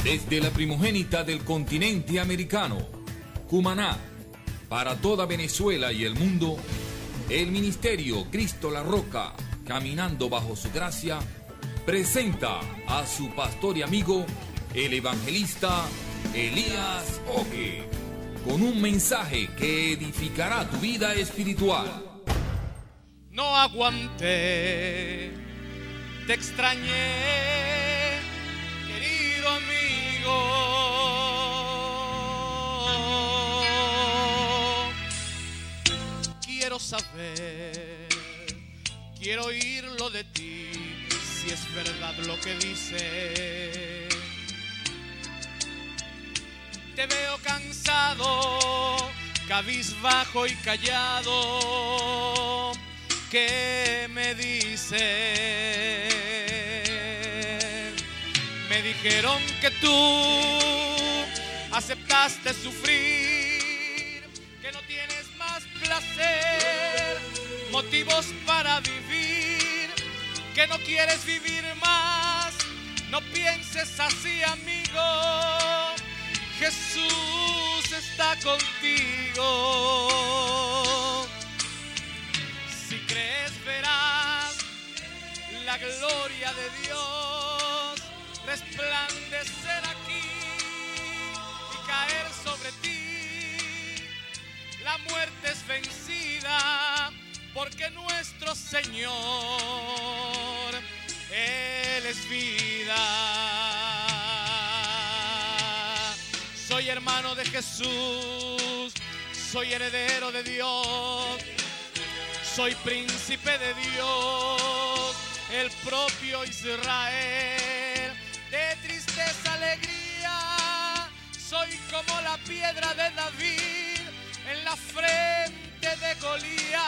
Desde la primogénita del continente americano, Cumaná, para toda Venezuela y el mundo, el Ministerio Cristo la Roca, caminando bajo su gracia, presenta a su pastor y amigo, el evangelista Elías Oque, con un mensaje que edificará tu vida espiritual. No aguanté, te extrañé, querido amigo. Quiero saber, quiero oírlo de ti, si es verdad lo que dice. Te veo cansado, cabizbajo y callado. ¿Qué me dices? Me dijeron que tú aceptaste sufrir, que no tienes más placer, motivos para vivir, que no quieres vivir más. No pienses así, amigo. Jesús está contigo. Si crees verás la gloria de Dios resplandecer aquí y caer sobre ti. La muerte es vencida porque nuestro Señor, Él es vida. Soy hermano de Jesús, soy heredero de Dios, soy príncipe de Dios, el propio Israel. De tristeza, alegría, soy como la piedra de David en la frente de Goliat.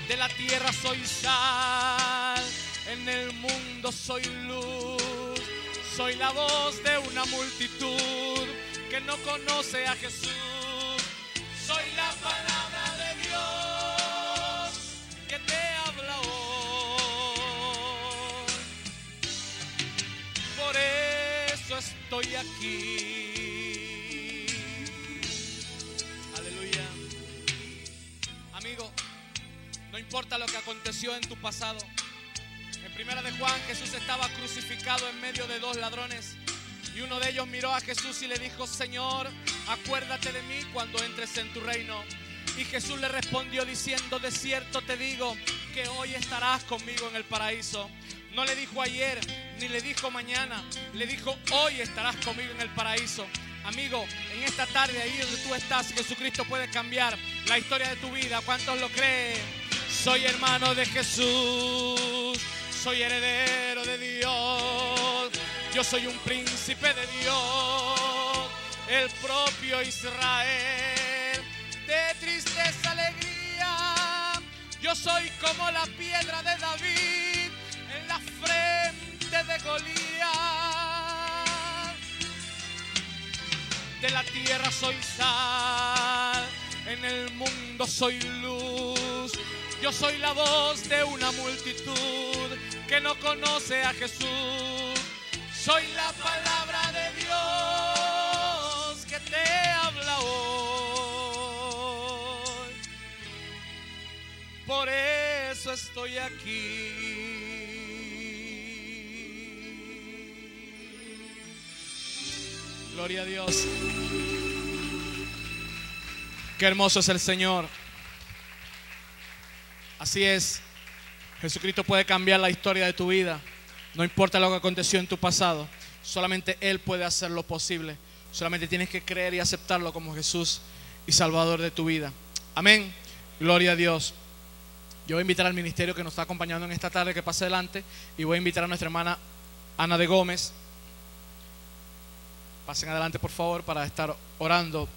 De la tierra soy sal, en el mundo soy luz. Soy la voz de una multitud que no conoce a Jesús. Soy la palabra de Dios que te habla hoy. Por eso estoy aquí. Aleluya. Amigo, no importa lo que aconteció en tu pasado. En Primera de Juan, Jesús estaba crucificado en medio de dos ladrones. Y uno de ellos miró a Jesús y le dijo: Señor, acuérdate de mí cuando entres en tu reino. Y Jesús le respondió diciendo: de cierto te digo que hoy estarás conmigo en el paraíso. No le dijo ayer, ni le dijo mañana, le dijo: hoy estarás conmigo en el paraíso. Amigo, en esta tarde, ahí donde tú estás, Jesucristo puede cambiar la historia de tu vida. ¿Cuántos lo creen? Soy hermano de Jesús, soy heredero de Dios, yo soy un príncipe de Dios, el propio Israel. De tristeza, alegría, yo soy como la piedra de David en la frente de Goliat. De la tierra soy sal, en el mundo soy luz. Yo soy la voz de una multitud que no conoce a Jesús. Soy la palabra de Dios que te habla hoy. Por eso estoy aquí. Gloria a Dios. Qué hermoso es el Señor. Así es, Jesucristo puede cambiar la historia de tu vida. No importa lo que aconteció en tu pasado, solamente Él puede hacer lo posible. Solamente tienes que creer y aceptarlo como Jesús y Salvador de tu vida. Amén, gloria a Dios. Yo voy a invitar al ministerio que nos está acompañando en esta tarde que pase adelante. Y voy a invitar a nuestra hermana Ana de Gómez. Pasen adelante por favor para estar orando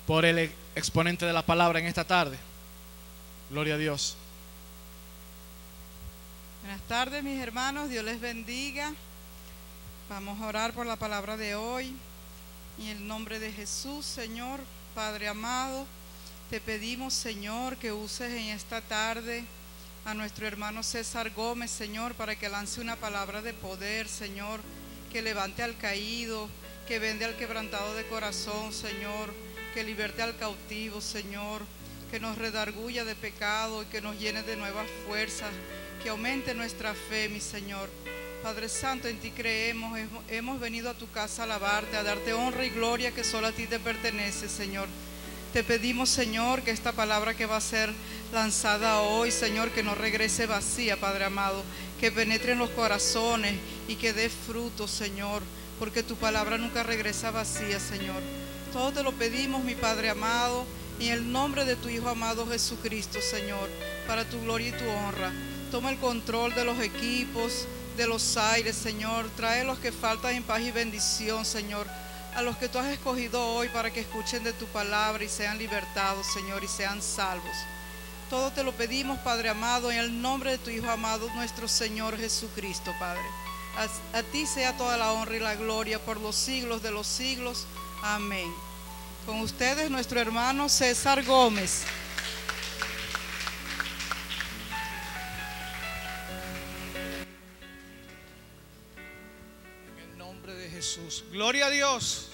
por el exponente de la palabra en esta tarde. Gloria a Dios. Buenas tardes, mis hermanos, Dios les bendiga. Vamos a orar por la palabra de hoy. En el nombre de Jesús, Señor, Padre amado, te pedimos, Señor, que uses en esta tarde a nuestro hermano César Gómez, Señor, para que lance una palabra de poder, Señor, que levante al caído, que vende al quebrantado de corazón, Señor, que liberte al cautivo, Señor, que nos redarguya de pecado y que nos llene de nuevas fuerzas, que aumente nuestra fe, mi Señor. Padre Santo, en ti creemos, hemos venido a tu casa a alabarte, a darte honra y gloria que solo a ti te pertenece, Señor. Te pedimos, Señor, que esta palabra que va a ser lanzada hoy, Señor, que no regrese vacía, Padre amado, que penetre en los corazones y que dé fruto, Señor, porque tu palabra nunca regresa vacía, Señor. Todo te lo pedimos, mi Padre amado, en el nombre de tu Hijo amado Jesucristo, Señor, para tu gloria y tu honra. Toma el control de los equipos, de los aires, Señor. Trae los que faltan en paz y bendición, Señor, a los que tú has escogido hoy para que escuchen de tu palabra y sean libertados, Señor, y sean salvos. Todo te lo pedimos, Padre amado, en el nombre de tu Hijo amado, nuestro Señor Jesucristo, Padre. A ti sea toda la honra y la gloria por los siglos de los siglos. Amén. Con ustedes, nuestro hermano César Gómez. En el nombre de Jesús. Gloria a Dios.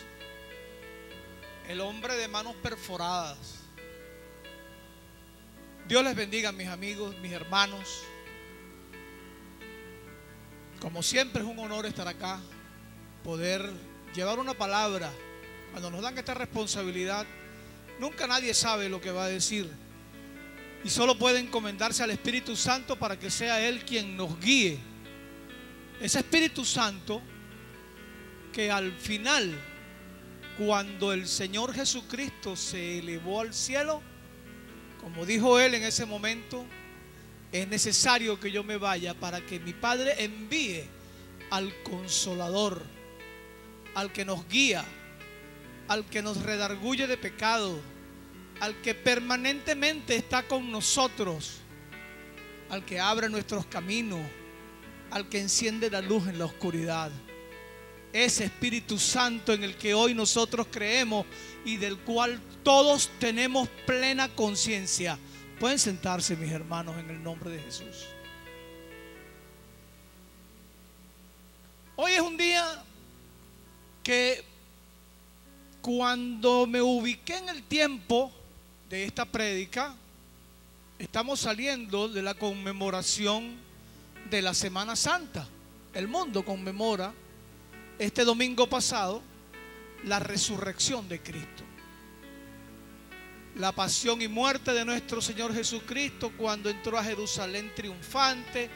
El hombre de manos perforadas. Dios les bendiga, mis amigos, mis hermanos. Como siempre es un honor estar acá, poder llevar una palabra. Cuando nos dan esta responsabilidad, nunca nadie sabe lo que va a decir. Y solo puede encomendarse al Espíritu Santo para que sea Él quien nos guíe. Ese Espíritu Santo que al final, cuando el Señor Jesucristo se elevó al cielo, como dijo Él en ese momento, es necesario que yo me vaya para que mi Padre envíe al Consolador, al que nos guía, al que nos redarguye de pecado, al que permanentemente está con nosotros, al que abre nuestros caminos, al que enciende la luz en la oscuridad. Ese Espíritu Santo en el que hoy nosotros creemos y del cual todos tenemos plena conciencia. Pueden sentarse, mis hermanos, en el nombre de Jesús. Hoy es un día que, cuando me ubiqué en el tiempo de esta prédica, estamos saliendo de la conmemoración de la Semana Santa. El mundo conmemora este domingo pasado la resurrección de Cristo, la pasión y muerte de nuestro Señor Jesucristo cuando entró a Jerusalén triunfante,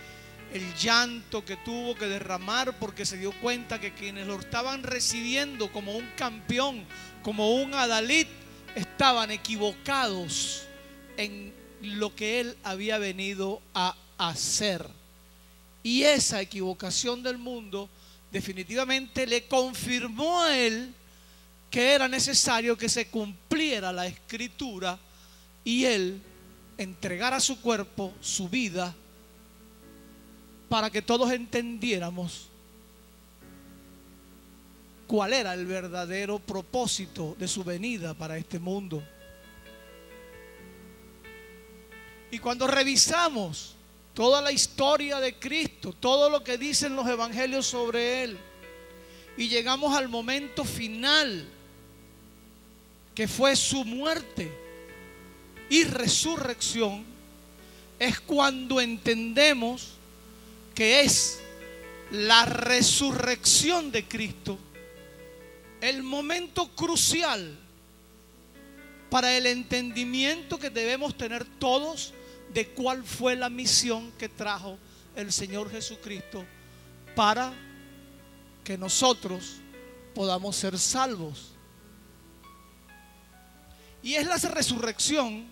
el llanto que tuvo que derramar porque se dio cuenta que quienes lo estaban recibiendo como un campeón, como un adalid, estaban equivocados en lo que Él había venido a hacer. Y esa equivocación del mundo definitivamente le confirmó a Él que era necesario que se cumpliera la Escritura y Él entregara su cuerpo, su vida, para que todos entendiéramos cuál era el verdadero propósito de su venida para este mundo. Y cuando revisamos toda la historia de Cristo, todo lo que dicen los evangelios sobre Él, y llegamos al momento final, que fue su muerte y resurrección, es cuando entendemos que es la resurrección de Cristo el momento crucial para el entendimiento que debemos tener todos de cuál fue la misión que trajo el Señor Jesucristo para que nosotros podamos ser salvos. Y es la resurrección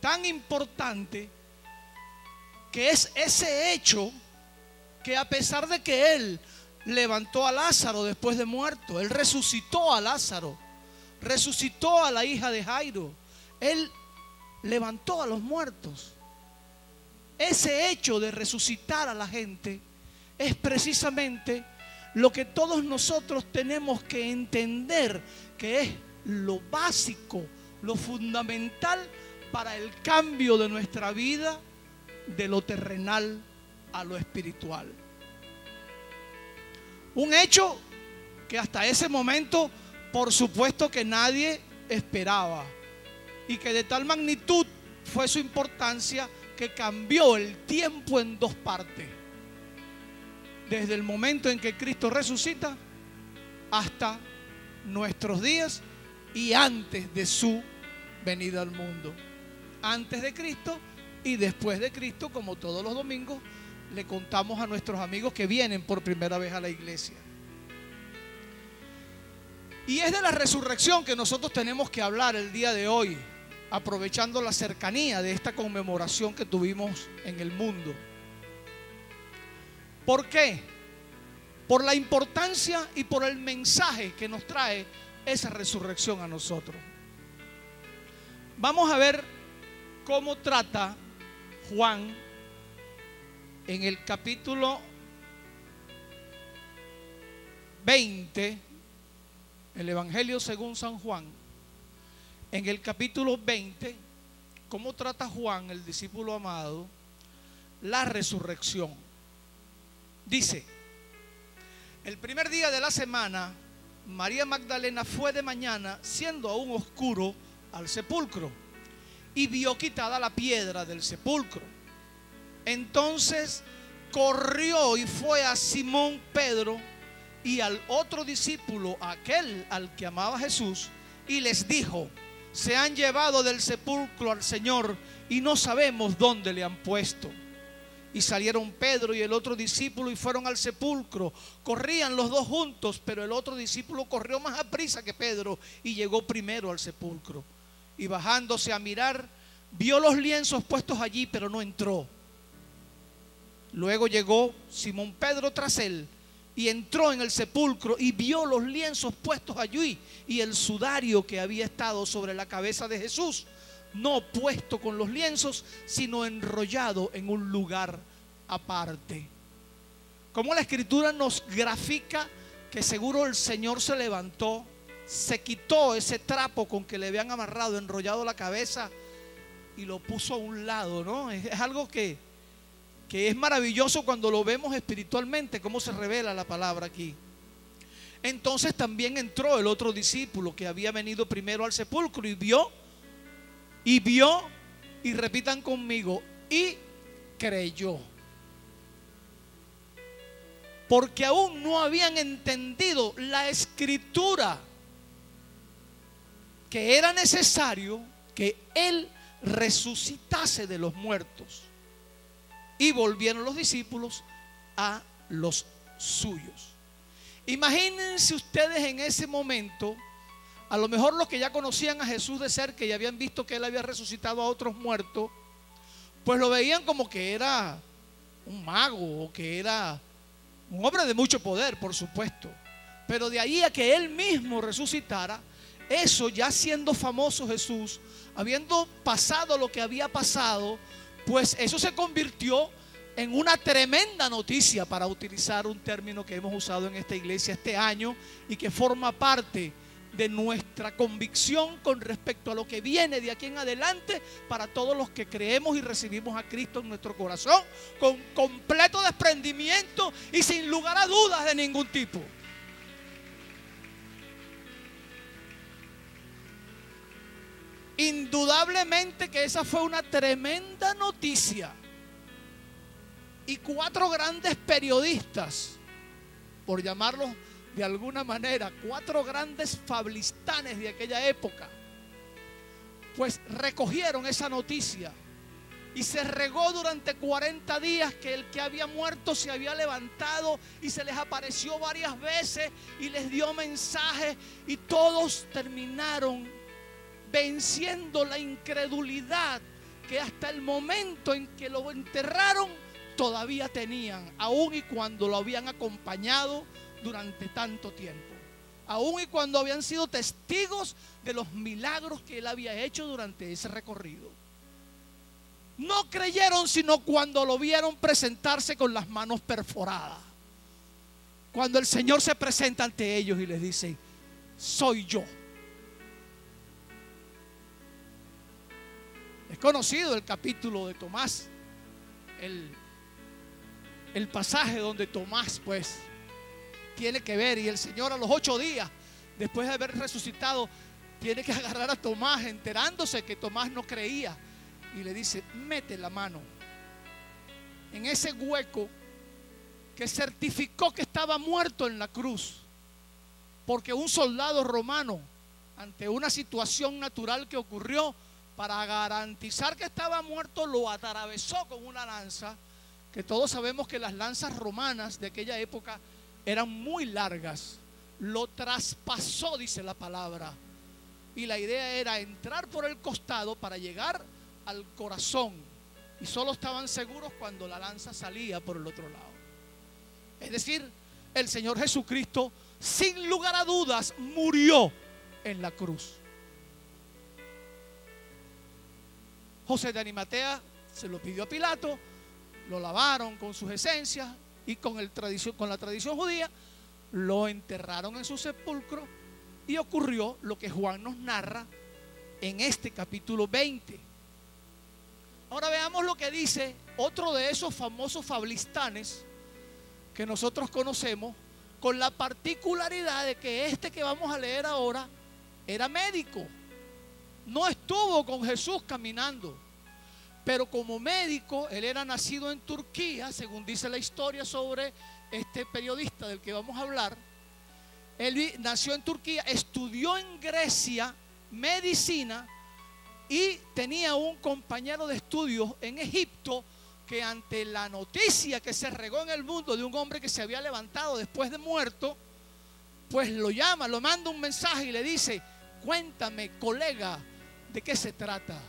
tan importante que es ese hecho que, a pesar de que Él levantó a Lázaro después de muerto, Él resucitó a Lázaro, resucitó a la hija de Jairo, Él levantó a los muertos. Ese hecho de resucitar a la gente es precisamente lo que todos nosotros tenemos que entender, que es lo básico, lo fundamental para el cambio de nuestra vida, de lo terrenal a lo espiritual. Un hecho que hasta ese momento, por supuesto que nadie esperaba, y que de tal magnitud fue su importancia que cambió el tiempo en dos partes. Desde el momento en que Cristo resucita hasta nuestros días y antes de su venida al mundo. Antes de Cristo y después de Cristo, como todos los domingos le contamos a nuestros amigos que vienen por primera vez a la iglesia. Y es de la resurrección que nosotros tenemos que hablar el día de hoy, aprovechando la cercanía de esta conmemoración que tuvimos en el mundo. ¿Por qué? Por la importancia y por el mensaje que nos trae esa resurrección a nosotros. Vamos a ver cómo trata Juan en el capítulo 20, el Evangelio según San Juan. En el capítulo 20, cómo trata Juan, el discípulo amado, la resurrección. Dice: el primer día de la semana, María Magdalena fue de mañana, siendo aún oscuro, al sepulcro y vio quitada la piedra del sepulcro. Entonces corrió y fue a Simón Pedro y al otro discípulo, aquel al que amaba Jesús, y les dijo: se han llevado del sepulcro al Señor y no sabemos dónde le han puesto. Y salieron Pedro y el otro discípulo y fueron al sepulcro. Corrían los dos juntos, pero el otro discípulo corrió más aprisa que Pedro y llegó primero al sepulcro. Y bajándose a mirar, vio los lienzos puestos allí, pero no entró. Luego llegó Simón Pedro tras él y entró en el sepulcro y vio los lienzos puestos allí y el sudario que había estado sobre la cabeza de Jesús, no puesto con los lienzos, sino enrollado en un lugar aparte. Como la escritura nos grafica que seguro el Señor se levantó, se quitó ese trapo con que le habían amarrado, enrollado la cabeza y lo puso a un lado, ¿no? Es algo que es maravilloso cuando lo vemos espiritualmente, cómo se revela la palabra aquí. Entonces también entró el otro discípulo que había venido primero al sepulcro y vio, y repitan conmigo, y creyó. Porque aún no habían entendido la escritura, que era necesario que Él resucitase de los muertos. Y volvieron los discípulos a los suyos. Imagínense ustedes en ese momento, a lo mejor los que ya conocían a Jesús de cerca y habían visto que Él había resucitado a otros muertos, pues lo veían como que era un mago o que era un hombre de mucho poder, por supuesto. Pero de ahí a que Él mismo resucitara, eso ya siendo famoso Jesús, habiendo pasado lo que había pasado, pues eso se convirtió en una tremenda noticia, para utilizar un término que hemos usado en esta iglesia este año y que forma parte de nuestra convicción con respecto a lo que viene de aquí en adelante para todos los que creemos y recibimos a Cristo en nuestro corazón con completo desprendimiento y sin lugar a dudas de ningún tipo. Indudablemente que esa fue una tremenda noticia. Y 4 grandes periodistas, por llamarlos de alguna manera, 4 grandes fablistanes de aquella época, pues recogieron esa noticia. Y se regó durante 40 días que el que había muerto se había levantado y se les apareció varias veces y les dio mensajes, y todos terminaron venciendo la incredulidad que hasta el momento en que lo enterraron todavía tenían, aun y cuando lo habían acompañado durante tanto tiempo, aun y cuando habían sido testigos de los milagros que Él había hecho durante ese recorrido. No creyeron sino cuando lo vieron presentarse con las manos perforadas, cuando el Señor se presenta ante ellos y les dice: soy yo. Es conocido el capítulo de Tomás, el pasaje donde Tomás pues tiene que ver, y el Señor a los 8 días después de haber resucitado tiene que agarrar a Tomás, enterándose que Tomás no creía, y le dice: mete la mano en ese hueco que certificó que estaba muerto en la cruz, porque un soldado romano, ante una situación natural que ocurrió, para garantizar que estaba muerto, lo atravesó con una lanza, que todos sabemos que las lanzas romanas de aquella época eran muy largas. Lo traspasó, dice la palabra, y la idea era entrar por el costado para llegar al corazón, y solo estaban seguros cuando la lanza salía por el otro lado. Es decir, el Señor Jesucristo, sin lugar a dudas, murió en la cruz. José de Arimatea se lo pidió a Pilato, lo lavaron con sus esencias y con la tradición judía lo enterraron en su sepulcro, y ocurrió lo que Juan nos narra en este capítulo 20. Ahora veamos lo que dice otro de esos famosos fablistanes que nosotros conocemos, con la particularidad de que este que vamos a leer ahora era médico. No estuvo con Jesús caminando, pero como médico, él era nacido en Turquía, según dice la historia sobre este periodista del que vamos a hablar. Él nació en Turquía, estudió en Grecia medicina y tenía un compañero de estudios en Egipto que, ante la noticia que se regó en el mundo de un hombre que se había levantado después de muerto, pues lo llama, lo manda un mensaje y le dice: cuéntame, colega, ¿de qué se trata?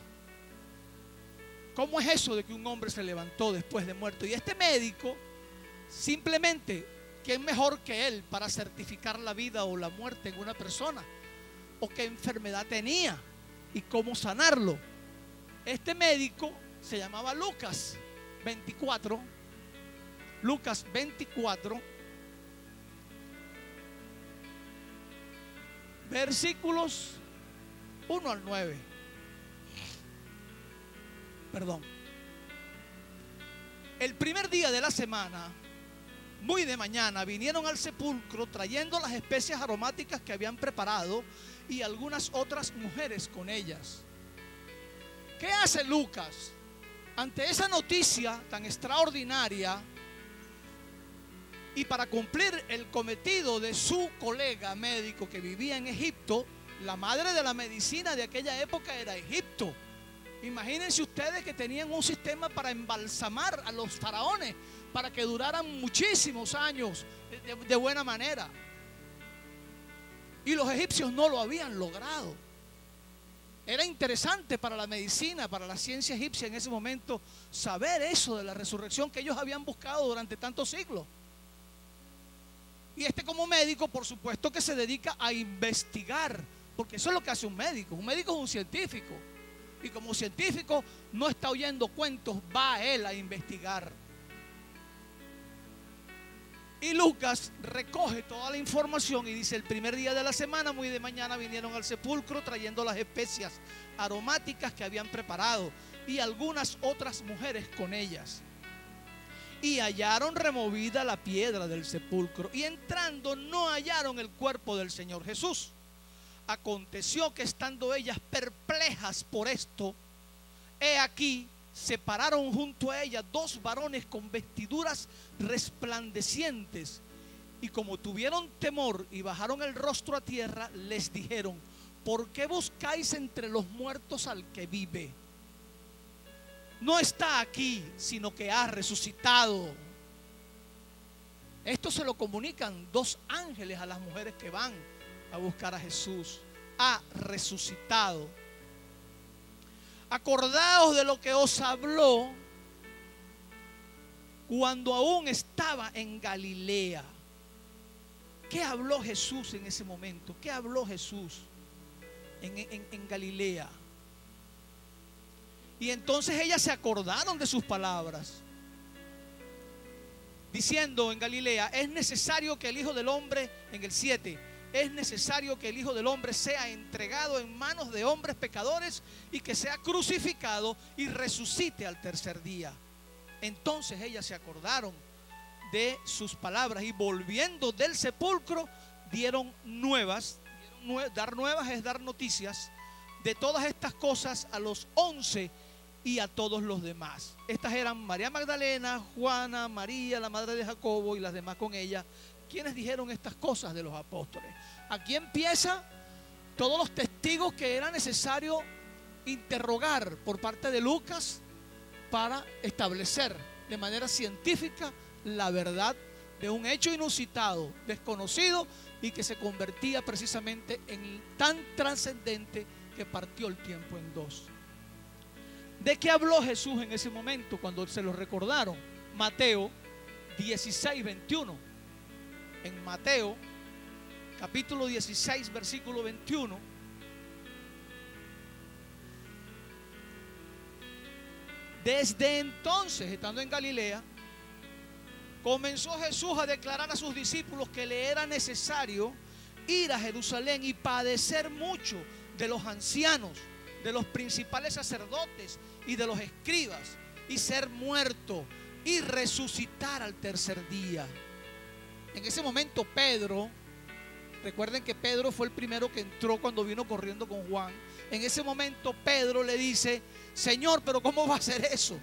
¿Cómo es eso de que un hombre se levantó después de muerto? Y este médico, simplemente, ¿quién mejor que él para certificar la vida o la muerte en una persona? ¿O qué enfermedad tenía y cómo sanarlo? Este médico se llamaba Lucas 24. Lucas 24, versículos 1 al 9. Perdón. El primer día de la semana, muy de mañana, vinieron al sepulcro trayendo las especias aromáticas que habían preparado y algunas otras mujeres con ellas. ¿Qué hace Lucas? Ante esa noticia tan extraordinaria, y para cumplir el cometido de su colega médico que vivía en Egipto, la madre de la medicina de aquella época era Egipto. Imagínense ustedes que tenían un sistema para embalsamar a los faraones para que duraran muchísimos años de buena manera. Y los egipcios no lo habían logrado. Era interesante para la medicina, para la ciencia egipcia en ese momento, saber eso de la resurrección que ellos habían buscado durante tantos siglos. Y este, como médico, por supuesto que se dedica a investigar, porque eso es lo que hace un médico. Un médico es un científico, y como científico no está oyendo cuentos, va él a investigar. Y Lucas recoge toda la información y dice: el primer día de la semana, muy de mañana, vinieron al sepulcro trayendo las especias aromáticas que habían preparado y algunas otras mujeres con ellas. Y hallaron removida la piedra del sepulcro, y entrando no hallaron el cuerpo del Señor Jesús. Aconteció que, estando ellas perplejas por esto, he aquí, se pararon junto a ella dos varones con vestiduras resplandecientes, y como tuvieron temor y bajaron el rostro a tierra, les dijeron: ¿por qué buscáis entre los muertos al que vive? No está aquí, sino que ha resucitado. Esto se lo comunican dos ángeles a las mujeres que van a buscar a Jesús. Ha resucitado. Acordaos de lo que os habló cuando aún estaba en Galilea. ¿Qué habló Jesús en ese momento? ¿Qué habló Jesús en Galilea? Y entonces ellas se acordaron de sus palabras, diciendo en Galilea: es necesario que el Hijo del Hombre, en el 7, es necesario que el Hijo del Hombre sea entregado en manos de hombres pecadores y que sea crucificado y resucite al tercer día. Entonces ellas se acordaron de sus palabras y volviendo del sepulcro dieron nuevas. Dar nuevas es dar noticias de todas estas cosas a los 11 y a todos los demás. Estas eran María Magdalena, Juana, María, la madre de Jacobo y las demás con ella, quienes dijeron estas cosas de los apóstoles. Aquí empieza todos los testigos que era necesario interrogar por parte de Lucas para establecer de manera científica la verdad de un hecho inusitado, desconocido y que se convertía precisamente en tan trascendente que partió el tiempo en dos. ¿De qué habló Jesús en ese momento cuando se lo recordaron? Mateo 16, 21. En Mateo capítulo 16, versículo 21. Desde entonces, estando en Galilea, comenzó Jesús a declarar a sus discípulos que le era necesario ir a Jerusalén y padecer mucho de los ancianos, de los principales sacerdotes y de los escribas, y ser muerto y resucitar al tercer día. En ese momento Pedro, recuerden que Pedro fue el primero que entró cuando vino corriendo con Juan. En ese momento Pedro le dice: Señor, pero ¿cómo va a ser eso?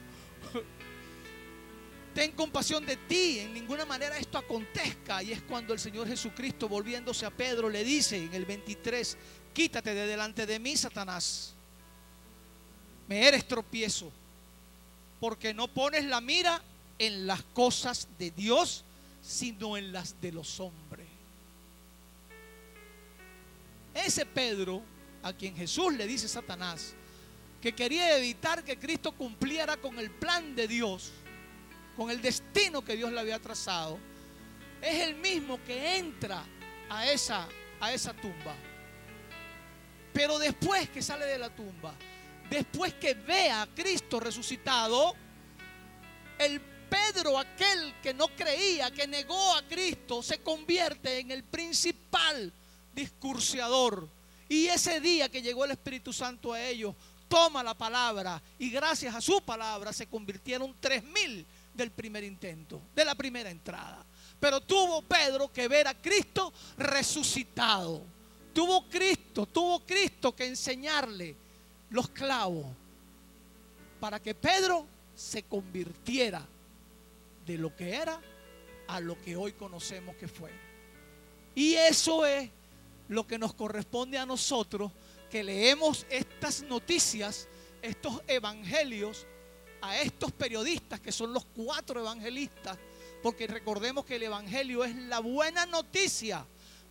Ten compasión de ti, en ninguna manera esto acontezca. Y es cuando el Señor Jesucristo, volviéndose a Pedro, le dice en el 23: quítate de delante de mí, Satanás, me eres tropiezo, porque no pones la mira en las cosas de Dios, sino en las de los hombres. Ese Pedro, a quien Jesús le dice Satanás, que quería evitar que Cristo cumpliera con el plan de Dios, con el destino que Dios le había trazado, es el mismo que entra a esa tumba. Pero después que sale de la tumba, después que ve a Cristo resucitado, el Pedro, aquel que no creía, que negó a Cristo, se convierte en el principal discursiador. Y ese día que llegó el Espíritu Santo a ellos, toma la palabra y gracias a su palabra se convirtieron 3,000 del primer intento, de la primera entrada. Pero tuvo Pedro que ver a Cristo resucitado. Tuvo Cristo que enseñarle los clavos para que Pedro se convirtiera de lo que era a lo que hoy conocemos que fue. Y eso es lo que nos corresponde a nosotros, que leemos estas noticias, estos evangelios, a estos periodistas que son los 4 evangelistas, porque recordemos que el evangelio es la buena noticia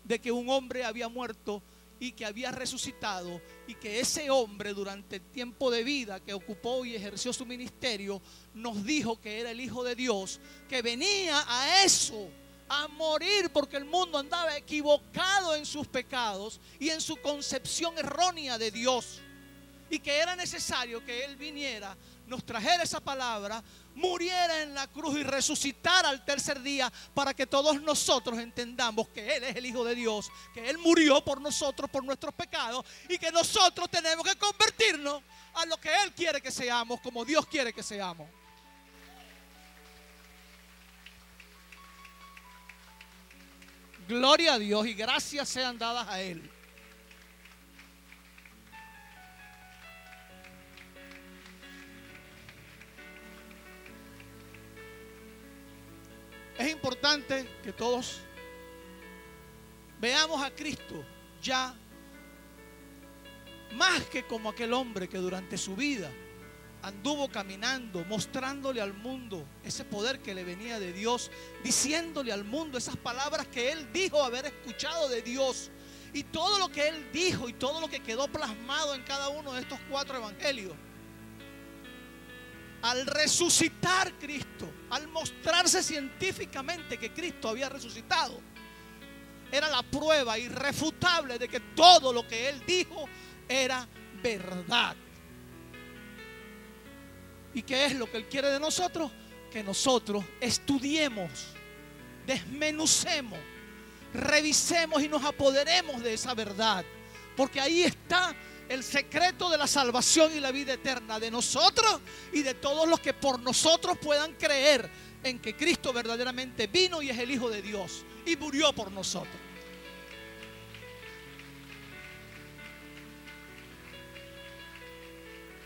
de que un hombre había muerto y que había resucitado, y que ese hombre durante el tiempo de vida que ocupó y ejerció su ministerio nos dijo que era el Hijo de Dios, que venía a eso, a morir, porque el mundo andaba equivocado en sus pecados y en su concepción errónea de Dios, y que era necesario que Él viniera, nos trajera esa palabra, muriera en la cruz y resucitara al tercer día, para que todos nosotros entendamos que Él es el Hijo de Dios, que Él murió por nosotros, por nuestros pecados, y que nosotros tenemos que convertirnos a lo que Él quiere que seamos, como Dios quiere que seamos. Gloria a Dios y gracias sean dadas a Él. Es importante que todos veamos a Cristo ya más que como aquel hombre que durante su vida anduvo caminando, mostrándole al mundo ese poder que le venía de Dios, diciéndole al mundo esas palabras que Él dijo haber escuchado de Dios, y todo lo que Él dijo y todo lo que quedó plasmado en cada uno de estos 4 evangelios. Al resucitar Cristo, al mostrarse científicamente que Cristo había resucitado, era la prueba irrefutable de que todo lo que Él dijo era verdad. ¿Y qué es lo que Él quiere de nosotros? Que nosotros estudiemos, desmenucemos, revisemos y nos apoderemos de esa verdad, porque ahí está el secreto de la salvación y la vida eterna de nosotros y de todos los que por nosotros puedan creer en que Cristo verdaderamente vino y es el Hijo de Dios y murió por nosotros.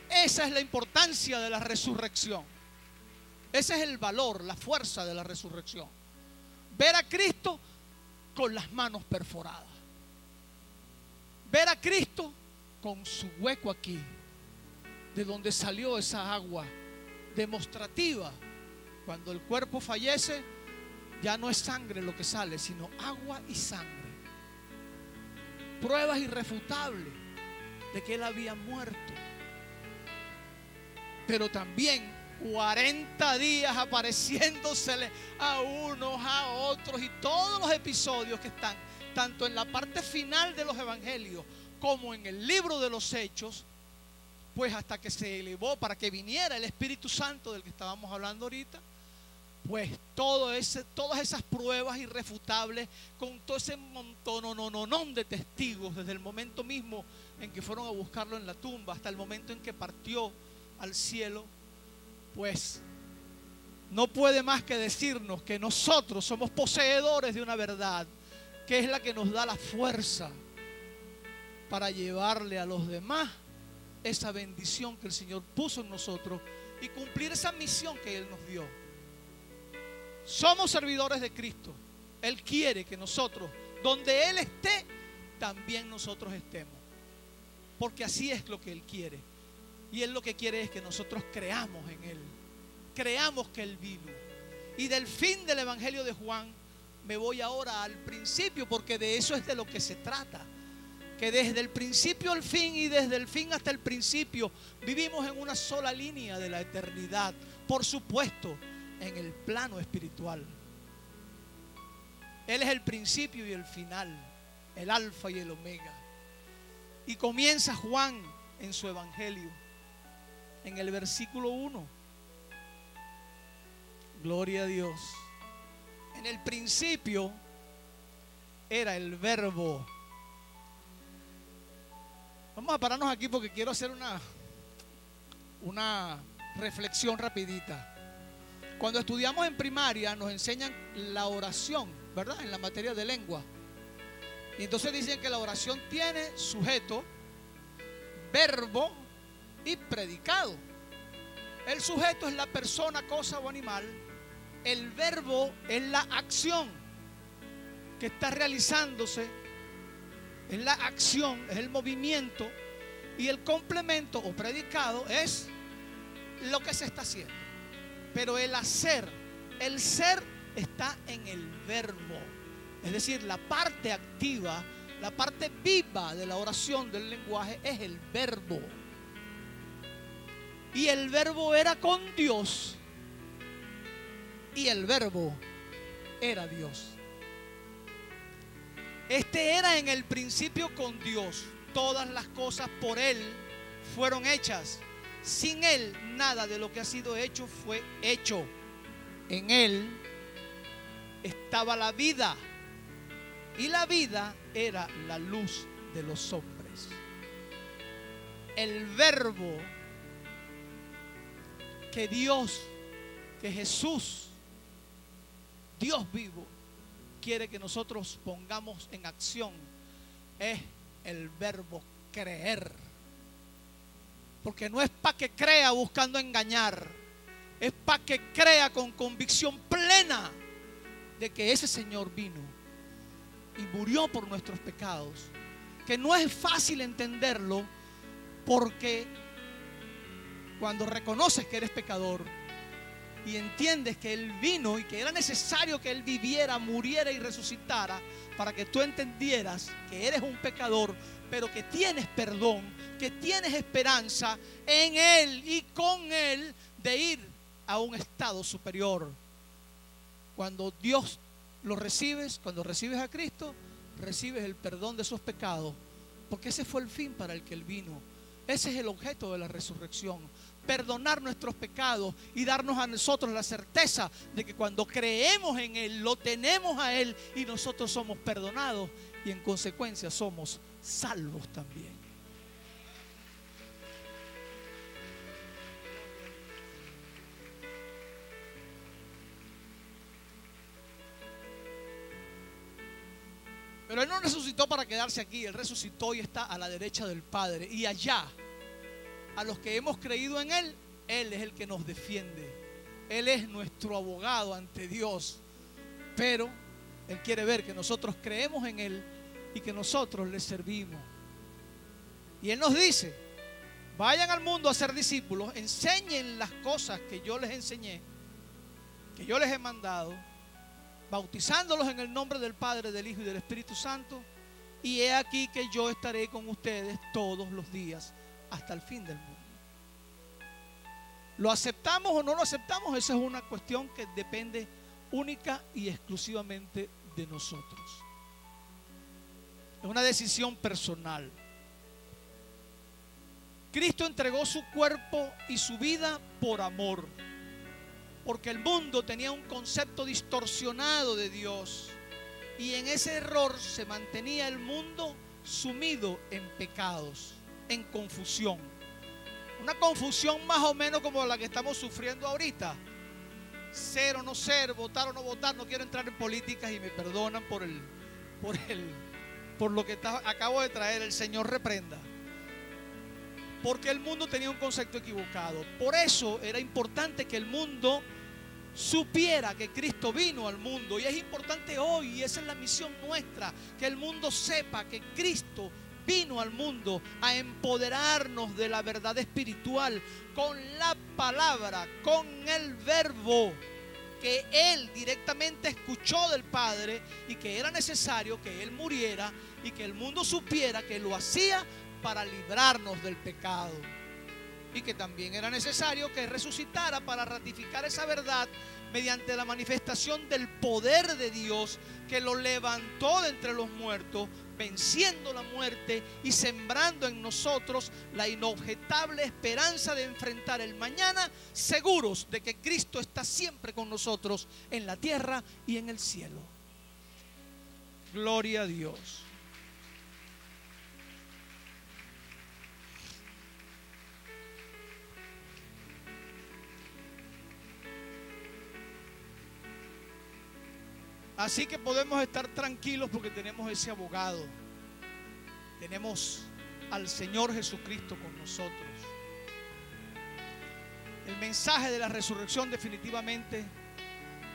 Esa es la importancia de la resurrección. Ese es el valor, la fuerza de la resurrección. Ver a Cristo con las manos perforadas. Ver a Cristo con su hueco aquí, de donde salió esa agua demostrativa. Cuando el cuerpo fallece, ya no es sangre lo que sale, sino agua y sangre. Pruebas irrefutables de que él había muerto. Pero también 40 días apareciéndosele a unos, a otros, y todos los episodios que están tanto en la parte final de los evangelios como en el libro de los Hechos, pues hasta que se elevó para que viniera el Espíritu Santo del que estábamos hablando ahorita, pues todas esas pruebas irrefutables con todo ese montón de testigos desde el momento mismo en que fueron a buscarlo en la tumba hasta el momento en que partió al cielo, pues no puede más que decirnos que nosotros somos poseedores de una verdad que es la que nos da la fuerza para llevarle a los demás esa bendición que el Señor puso en nosotros y cumplir esa misión que Él nos dio. Somos servidores de Cristo. Él quiere que nosotros, donde Él esté, también nosotros estemos, porque así es lo que Él quiere. Y Él lo que quiere es que nosotros creamos en Él, creamos que Él vino. Y del fin del Evangelio de Juan me voy ahora al principio, porque de eso es de lo que se trata. Que desde el principio al fin y desde el fin hasta el principio vivimos en una sola línea de la eternidad. Por supuesto, en el plano espiritual. Él es el principio y el final, el alfa y el omega. Y comienza Juan en su Evangelio en el versículo 1. Gloria a Dios. En el principio era el Verbo. Vamos a pararnos aquí porque quiero hacer una reflexión rapidita. Cuando estudiamos en primaria nos enseñan la oración, ¿verdad? En la materia de lengua. Y entonces dicen que la oración tiene sujeto, verbo y predicado. El sujeto es la persona, cosa o animal. El verbo es la acción que está realizándose. Es la acción, es el movimiento. Y el complemento o predicado es lo que se está haciendo. Pero el hacer, el ser está en el verbo. Es decir, la parte activa, la parte viva de la oración, del lenguaje, es el verbo. Y el verbo era con Dios. Y el verbo era Dios. Este era en el principio con Dios. Todas las cosas por Él fueron hechas. Sin Él nada de lo que ha sido hecho fue hecho. En Él estaba la vida. Y la vida era la luz de los hombres. El verbo que Dios, que Jesús, Dios vivo, quiere que nosotros pongamos en acción es el verbo creer. Porque no es para que crea buscando engañar, es para que crea con convicción plena de que ese Señor vino y murió por nuestros pecados. Que no es fácil entenderlo, porque cuando reconoces que eres pecador y entiendes que Él vino y que era necesario que Él viviera, muriera y resucitara para que tú entendieras que eres un pecador, pero que tienes perdón, que tienes esperanza en Él y con Él de ir a un estado superior. Cuando Dios lo recibes, cuando recibes a Cristo, recibes el perdón de esos pecados, porque ese fue el fin para el que Él vino. Ese es el objeto de la resurrección. Perdonar nuestros pecados y darnos a nosotros la certeza de que cuando creemos en Él, lo tenemos a Él y nosotros somos perdonados y en consecuencia somos salvos también. Pero Él no resucitó para quedarse aquí. Él resucitó y está a la derecha del Padre. Y allá, a los que hemos creído en Él, Él es el que nos defiende. Él es nuestro abogado ante Dios. Pero Él quiere ver que nosotros creemos en Él y que nosotros le servimos. Y Él nos dice: vayan al mundo a ser discípulos, enseñen las cosas que yo les enseñé, que yo les he mandado, bautizándolos en el nombre del Padre, del Hijo y del Espíritu Santo. Y he aquí que yo estaré con ustedes todos los días hasta el fin del mundo. ¿Lo aceptamos o no lo aceptamos? Esa es una cuestión que depende única y exclusivamente de nosotros. Es una decisión personal. Cristo entregó su cuerpo y su vida por amor, porque el mundo tenía un concepto distorsionado de Dios, y en ese error se mantenía el mundo sumido en pecados, en confusión. Una confusión más o menos como la que estamos sufriendo ahorita. Ser o no ser, votar o no votar. No quiero entrar en políticas y me perdonan por lo que acabo de traer. El Señor reprenda. Porque el mundo tenía un concepto equivocado. Por eso era importante que el mundo supiera que Cristo vino al mundo. Y es importante hoy, y esa es la misión nuestra, que el mundo sepa que Cristo vino al mundo a empoderarnos de la verdad espiritual con la palabra, con el verbo que Él directamente escuchó del Padre, y que era necesario que Él muriera y que el mundo supiera que lo hacía para librarnos del pecado, y que también era necesario que resucitara para ratificar esa verdad mediante la manifestación del poder de Dios, que lo levantó de entre los muertos, venciendo la muerte y sembrando en nosotros la inobjetable esperanza de enfrentar el mañana, seguros de que Cristo está siempre con nosotros en la tierra y en el cielo. Gloria a Dios. Así que podemos estar tranquilos porque tenemos ese abogado. Tenemos al Señor Jesucristo con nosotros. El mensaje de la resurrección definitivamente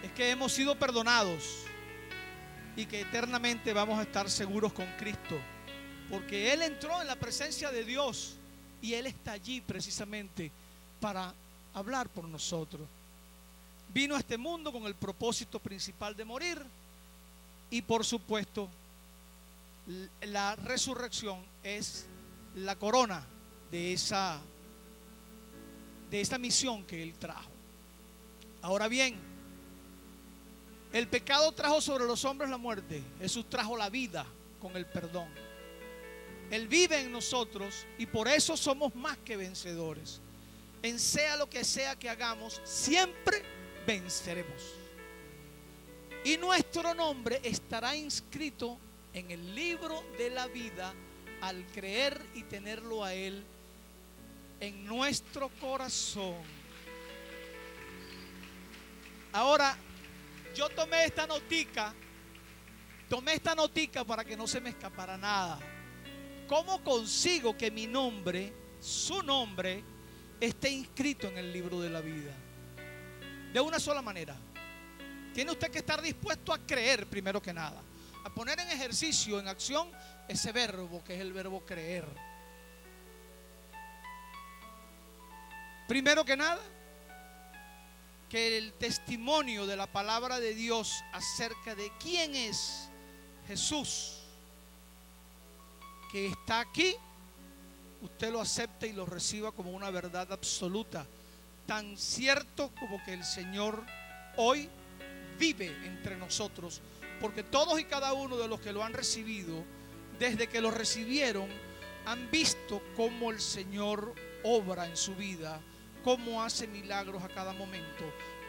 es que hemos sido perdonados y que eternamente vamos a estar seguros con Cristo, porque Él entró en la presencia de Dios y Él está allí precisamente para hablar por nosotros. Vino a este mundo con el propósito principal de morir, y por supuesto la resurrección es la corona de esa misión que Él trajo. Ahora bien, el pecado trajo sobre los hombres la muerte. Jesús trajo la vida con el perdón. Él vive en nosotros y por eso somos más que vencedores. En sea lo que sea que hagamos, siempre venceremos. Y nuestro nombre estará inscrito en el libro de la vida al creer y tenerlo a Él en nuestro corazón. Ahora, yo tomé esta notica para que no se me escapara nada. ¿Cómo consigo que mi nombre, su nombre, esté inscrito en el libro de la vida? De una sola manera. Tiene usted que estar dispuesto a creer primero que nada, a poner en ejercicio, en acción, ese verbo que es el verbo creer. Primero que nada, que el testimonio de la palabra de Dios acerca de quién es Jesús, que está aquí, usted lo acepte y lo reciba como una verdad absoluta, tan cierto como que el Señor hoy vive entre nosotros, porque todos y cada uno de los que lo han recibido, desde que lo recibieron, han visto cómo el Señor obra en su vida, cómo hace milagros a cada momento.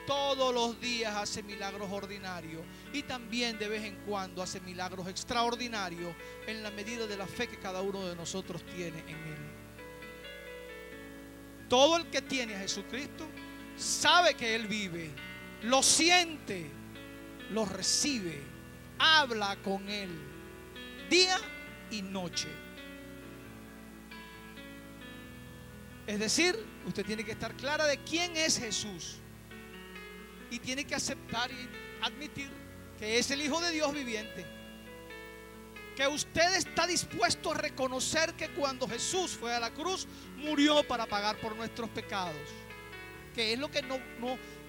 Todos los días hace milagros ordinarios y también de vez en cuando hace milagros extraordinarios en la medida de la fe que cada uno de nosotros tiene en Él. Todo el que tiene a Jesucristo sabe que Él vive, lo siente, lo recibe, habla con Él día y noche. Es decir, usted tiene que estar clara de quién es Jesús y tiene que aceptar y admitir que es el Hijo de Dios viviente. Que usted está dispuesto a reconocer que cuando Jesús fue a la cruz, murió para pagar por nuestros pecados. Que es lo que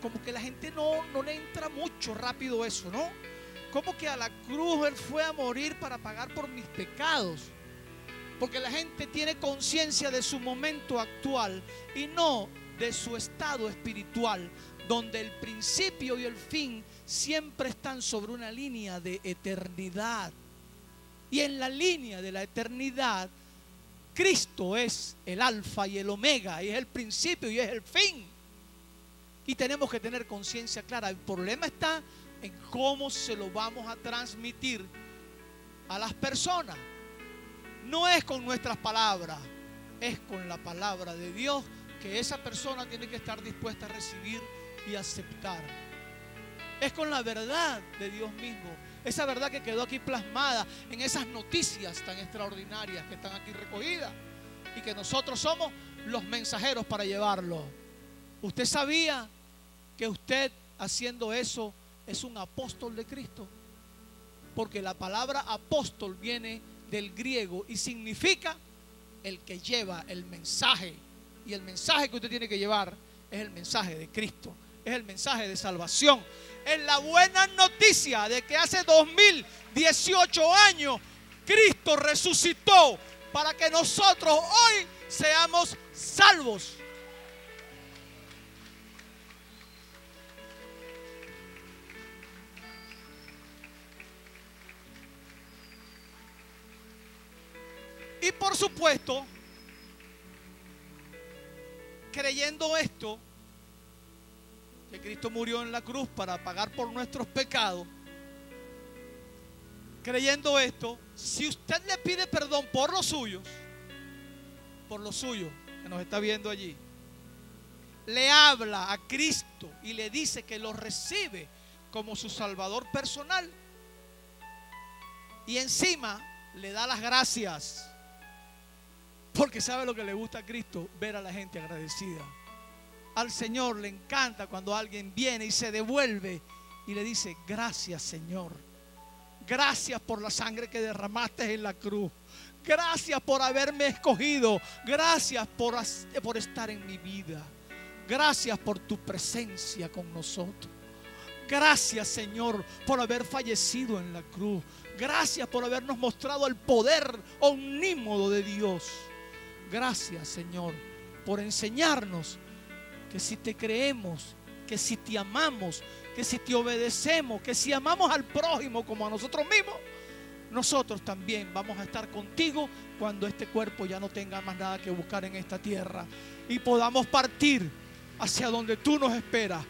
como que la gente no le entra mucho rápido eso, ¿no? Como que a la cruz Él fue a morir para pagar por mis pecados. Porque la gente tiene conciencia de su momento actual y no de su estado espiritual, donde el principio y el fin siempre están sobre una línea de eternidad. Y en la línea de la eternidad, Cristo es el alfa y el omega, y es el principio y es el fin. Y tenemos que tener conciencia clara. El problema está en cómo se lo vamos a transmitir a las personas. No es con nuestras palabras, es con la palabra de Dios que esa persona tiene que estar dispuesta a recibir y aceptar. Es con la verdad de Dios mismo, esa verdad que quedó aquí plasmada en esas noticias tan extraordinarias que están aquí recogidas y que nosotros somos los mensajeros para llevarlo. ¿Usted sabía que usted haciendo eso es un apóstol de Cristo? Porque la palabra apóstol viene del griego y significa el que lleva el mensaje. Y el mensaje que usted tiene que llevar es el mensaje de Cristo, es el mensaje de salvación. Es la buena noticia de que hace 2018 años Cristo resucitó para que nosotros hoy seamos salvos. Y por supuesto, creyendo esto, que Cristo murió en la cruz para pagar por nuestros pecados, creyendo esto, si usted le pide perdón por los suyos que nos está viendo allí, le habla a Cristo y le dice que lo recibe como su Salvador personal, y encima le da las gracias, porque sabe lo que le gusta a Cristo, ver a la gente agradecida. Al Señor le encanta cuando alguien viene y se devuelve y le dice: gracias, Señor, gracias por la sangre que derramaste en la cruz, gracias por haberme escogido, gracias por estar en mi vida, gracias por tu presencia con nosotros, gracias, Señor, por haber fallecido en la cruz, gracias por habernos mostrado el poder omnímodo de Dios. Gracias, Señor, por enseñarnos que si te creemos, que si te amamos, que si te obedecemos, que si amamos al prójimo como a nosotros mismos, nosotros también vamos a estar contigo cuando este cuerpo ya no tenga más nada que buscar en esta tierra y podamos partir hacia donde tú nos esperas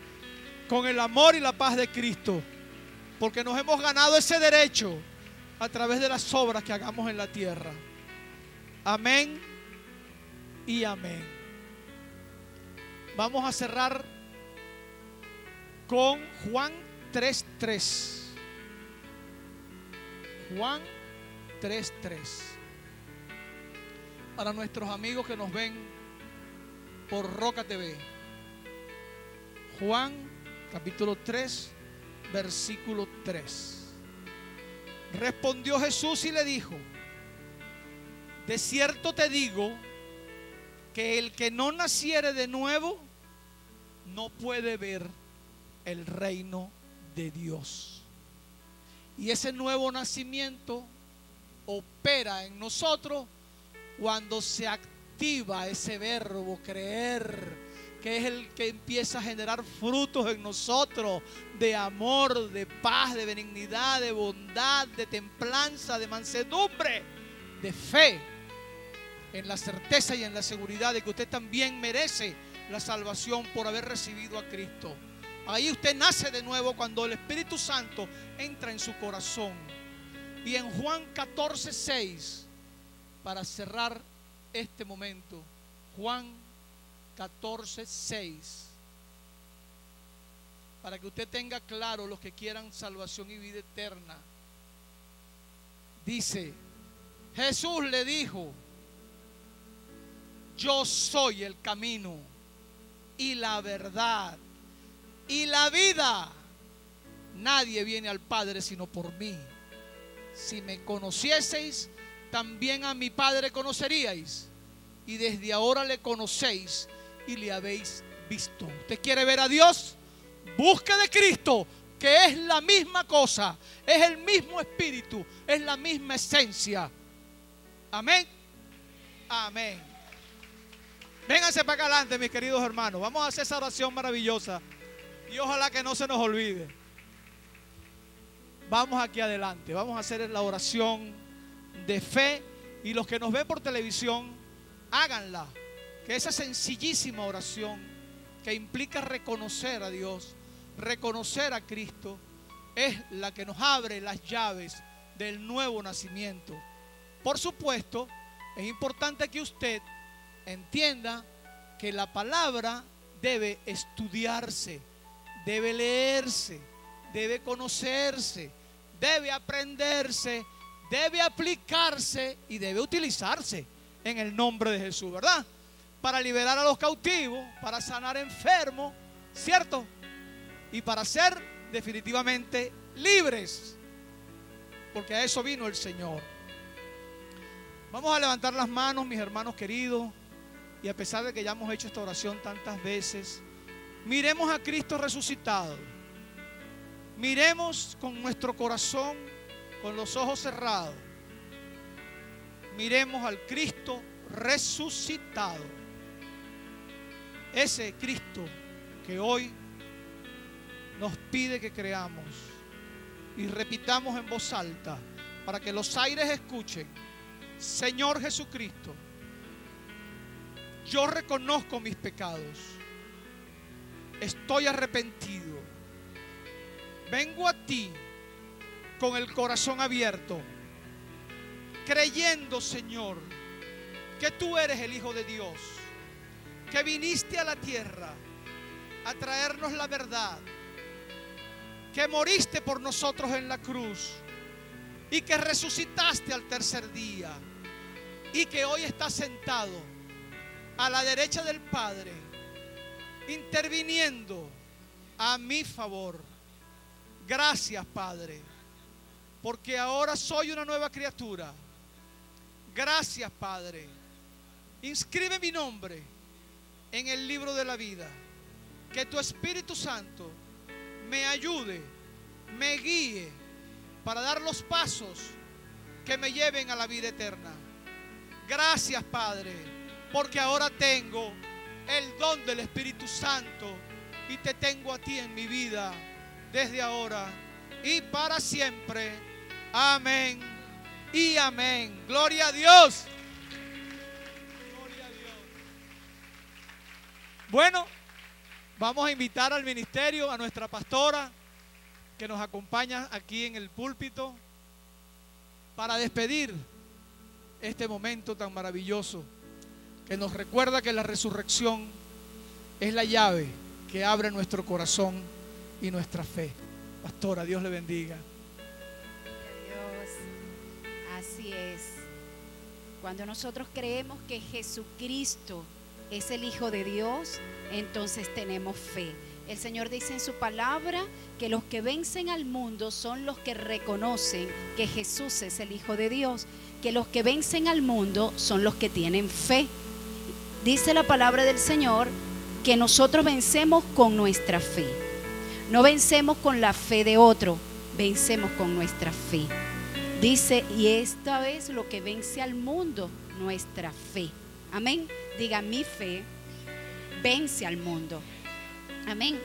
con el amor y la paz de Cristo, porque nos hemos ganado ese derecho a través de las obras que hagamos en la tierra. Amén y amén. Vamos a cerrar con Juan 3:3. Juan 3:3. Para nuestros amigos que nos ven por Roca TV. Juan capítulo 3, versículo 3. Respondió Jesús y le dijo: de cierto te digo que el que no naciere de nuevo no puede ver el reino de Dios. Y ese nuevo nacimiento opera en nosotros cuando se activa ese verbo creer, que es el que empieza a generar frutos en nosotros de amor, de paz, de benignidad, de bondad, de templanza, de mansedumbre, de fe, en la certeza y en la seguridad de que usted también merece la salvación por haber recibido a Cristo. Ahí usted nace de nuevo cuando el Espíritu Santo entra en su corazón. Y en Juan 14:6, para cerrar este momento, Juan 14:6, para que usted tenga claro, los que quieran salvación y vida eterna, Dice, Jesús le dijo: yo soy el camino y la verdad y la vida. Nadie viene al Padre sino por mí. Si me conocieseis, también a mi Padre conoceríais. Y desde ahora le conocéis y le habéis visto. ¿Usted quiere ver a Dios? Busque de Cristo, que es la misma cosa, es el mismo espíritu, es la misma esencia. Amén. Amén. Vénganse para acá adelante, mis queridos hermanos. Vamos a hacer esa oración maravillosa y ojalá que no se nos olvide. Vamos aquí adelante, vamos a hacer la oración de fe, y los que nos ven por televisión, háganla, que esa sencillísima oración que implica reconocer a Dios, reconocer a Cristo, es la que nos abre las llaves del nuevo nacimiento. Por supuesto, es importante que usted entienda que la palabra debe estudiarse, debe leerse, debe conocerse, debe aprenderse, debe aplicarse y debe utilizarse en el nombre de Jesús, ¿verdad? Para liberar a los cautivos, para sanar enfermos, ¿cierto? Y para ser definitivamente libres, porque a eso vino el Señor. Vamos a levantar las manos, mis hermanos queridos, y a pesar de que ya hemos hecho esta oración tantas veces, miremos a Cristo resucitado. Miremos con nuestro corazón, con los ojos cerrados. Miremos al Cristo resucitado. Ese Cristo que hoy nos pide que creamos y repitamos en voz alta para que los aires escuchen: Señor Jesucristo, yo reconozco mis pecados, estoy arrepentido, vengo a ti con el corazón abierto, creyendo, Señor, que tú eres el Hijo de Dios, que viniste a la tierra a traernos la verdad, que moriste por nosotros en la cruz y que resucitaste al tercer día y que hoy estás sentado a la derecha del Padre, interviniendo a mi favor. Gracias, Padre, porque ahora soy una nueva criatura. Gracias, Padre. Inscribe mi nombre en el libro de la vida. Que tu Espíritu Santo me ayude, me guíe para dar los pasos que me lleven a la vida eterna. Gracias, Padre, porque ahora tengo el don del Espíritu Santo y te tengo a ti en mi vida desde ahora y para siempre. Amén y amén. Gloria a Dios. Gloria a Dios. Bueno, vamos a invitar al ministerio, a nuestra pastora que nos acompaña aquí en el púlpito para despedir este momento tan maravilloso que nos recuerda que la resurrección es la llave que abre nuestro corazón y nuestra fe. Pastora, Dios le bendiga. Dios, así es. Cuando nosotros creemos que Jesucristo es el Hijo de Dios, entonces tenemos fe. El Señor dice en su palabra que los que vencen al mundo son los que reconocen que Jesús es el Hijo de Dios, que los que vencen al mundo son los que tienen fe. Dice la palabra del Señor que nosotros vencemos con nuestra fe. No vencemos con la fe de otro, vencemos con nuestra fe. Dice, y esta vez lo que vence al mundo, nuestra fe. Amén. Diga, mi fe vence al mundo. Amén.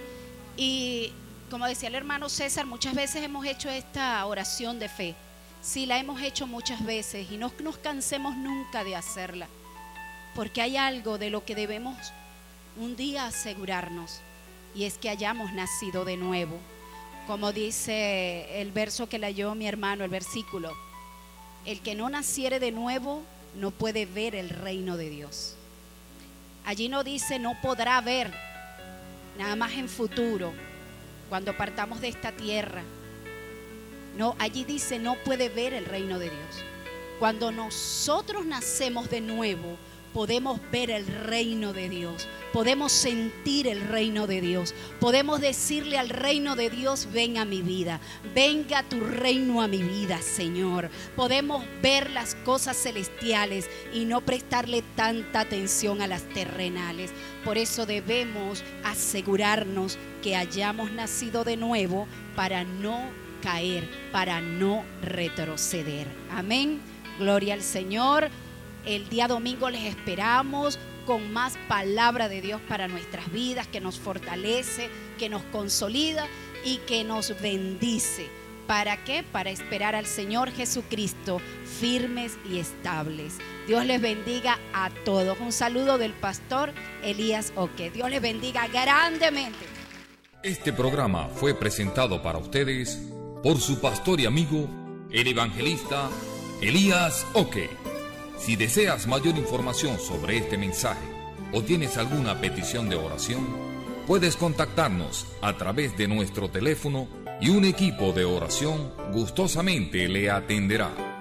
Y como decía el hermano César, muchas veces hemos hecho esta oración de fe. Sí, la hemos hecho muchas veces y no nos cansemos nunca de hacerla, porque hay algo de lo que debemos un día asegurarnos, y es que hayamos nacido de nuevo. Como dice el verso que leyó mi hermano, el versículo: el que no naciere de nuevo no puede ver el reino de Dios. Allí no dice no podrá ver, nada más en futuro, cuando partamos de esta tierra. No, allí dice, no puede ver el reino de Dios. Cuando nosotros nacemos de nuevo, podemos ver el reino de Dios, podemos sentir el reino de Dios, podemos decirle al reino de Dios, ven a mi vida, venga tu reino a mi vida, Señor. Podemos ver las cosas celestiales y no prestarle tanta atención a las terrenales. Por eso debemos asegurarnos que hayamos nacido de nuevo para no caer, para no retroceder. Amén. Gloria al Señor. El día domingo les esperamos con más palabra de Dios para nuestras vidas, que nos fortalece, que nos consolida y que nos bendice. ¿Para qué? Para esperar al Señor Jesucristo firmes y estables. Dios les bendiga a todos. Un saludo del pastor Elías Oque. Dios les bendiga grandemente. Este programa fue presentado para ustedes por su pastor y amigo, el evangelista Elías Oque. Si deseas mayor información sobre este mensaje o tienes alguna petición de oración, puedes contactarnos a través de nuestro teléfono y un equipo de oración gustosamente le atenderá.